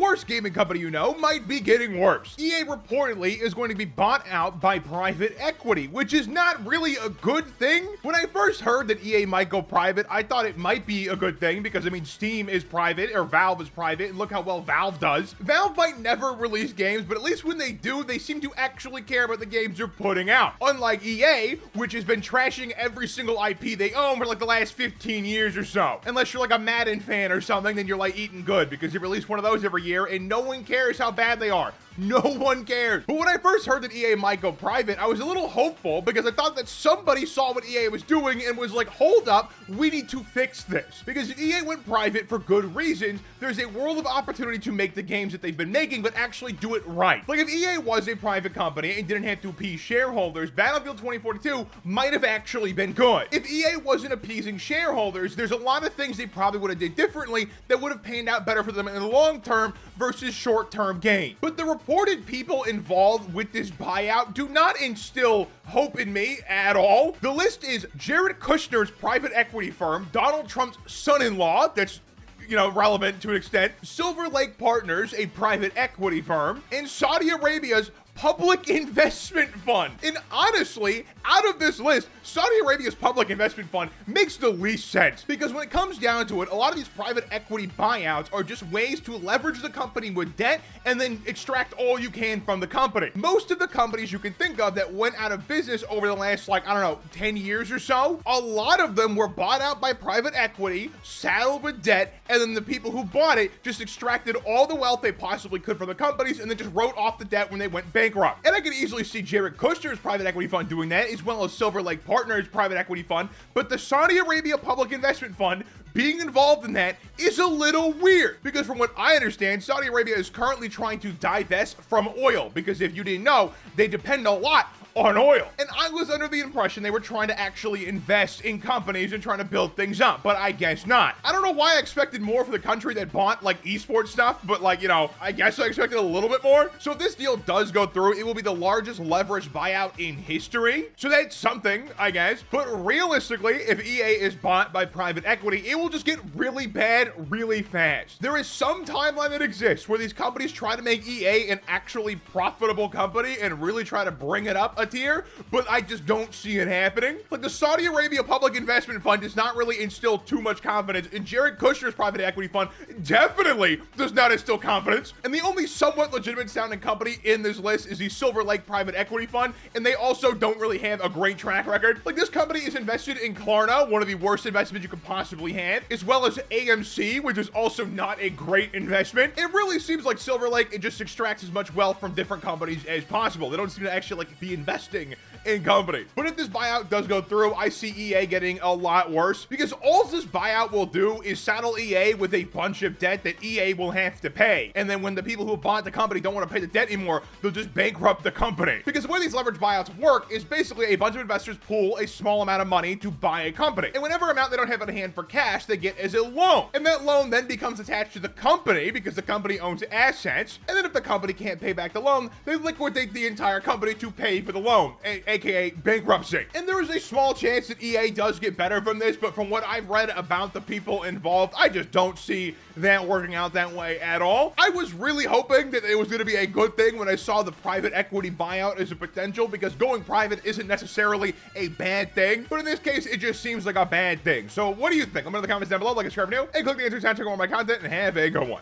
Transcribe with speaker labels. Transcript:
Speaker 1: worst gaming company you know might be getting worse. EA reportedly is going to be bought out by private equity, which is not really a good thing. When I first heard that EA might go private, I thought it might be a good thing because, I mean, Steam is private, or Valve is private, and look how well Valve does. Valve might never release games, but at least when they do, they seem to actually care about the games they're putting out. Unlike EA, which has been trashing every single IP they own for like the last 15 years or so. Unless you're like a Madden fan or something, then you're like eating good because you release one of those every year and no one cares how bad they are. No one cares. But when I first heard that EA might go private, I was a little hopeful because I thought that somebody saw what EA was doing and was like, hold up, we need to fix this. Because if EA went private for good reasons, there's a world of opportunity to make the games that they've been making, but actually do it right. Like if EA was a private company and didn't have to appease shareholders, Battlefield 2042 might have actually been good. If EA wasn't appeasing shareholders, there's a lot of things they probably would have did differently that would have panned out better for them in the long term versus short-term gain. But the reported people involved with this buyout do not instill hope in me at all. The list is Jared Kushner's private equity firm, Donald Trump's son-in-law, that's relevant to an extent, Silver Lake Partners, a private equity firm, and Saudi Arabia's public investment fund. And honestly, out of this list, Saudi Arabia's public investment fund makes the least sense because when it comes down to it, a lot of these private equity buyouts are just ways to leverage the company with debt and then extract all you can from the company. Most of the companies you can think of that went out of business over the last, 10 years or so, a lot of them were bought out by private equity, saddled with debt, and then the people who bought it just extracted all the wealth they possibly could from the companies and then just wrote off the debt when they went bankrupt. And I could easily see Jared Kushner's private equity fund doing that, as well as Silver Lake Partners' private equity fund, but the Saudi Arabia Public Investment Fund being involved in that is a little weird, because from what I understand, Saudi Arabia is currently trying to divest from oil, because if you didn't know, they depend a lot on oil. And I was under the impression they were trying to actually invest in companies and trying to build things up, but I guess not. I don't know why I expected more for the country that bought esports stuff, but I guess I expected a little bit more. So if this deal does go through, it will be the largest leveraged buyout in history. So that's something, I guess. But realistically, if EA is bought by private equity, it will just get really bad really fast. There is some timeline that exists where these companies try to make EA an actually profitable company and really try to bring it up a tier, but I just don't see it happening. Like the Saudi Arabia Public Investment Fund does not really instill too much confidence, and Jared Kushner's private equity fund definitely does not instill confidence. And the only somewhat legitimate sounding company in this list is the Silver Lake Private Equity Fund, and they also don't really have a great track record. Like this company is invested in Klarna, one of the worst investments you could possibly have, as well as AMC, which is also not a great investment. It really seems like Silver Lake, it just extracts as much wealth from different companies as possible. They don't seem to actually be investing in companies. But if this buyout does go through, I see EA getting a lot worse, because all this buyout will do is saddle EA with a bunch of debt that EA will have to pay. And then when the people who bought the company don't want to pay the debt anymore, they'll just bankrupt the company. Because the way these leverage buyouts work is basically a bunch of investors pool a small amount of money to buy a company. And whatever amount they don't have on hand for cash, they get as a loan. And that loan then becomes attached to the company because the company owns assets. And then if the company can't pay back the loan, they liquidate the entire company to pay for the loan, aka bankruptcy. And there is a small chance that EA does get better from this, but from what I've read about the people involved, I just don't see that working out that way at all. I was really hoping that it was going to be a good thing when I saw the private equity buyout as a potential, because going private isn't necessarily a bad thing, but in this case, it just seems like a bad thing. So what do you think? Let me know in the comments down below, like and subscribe if you're new, and click the answer sign to check out more of my content, and have a good one.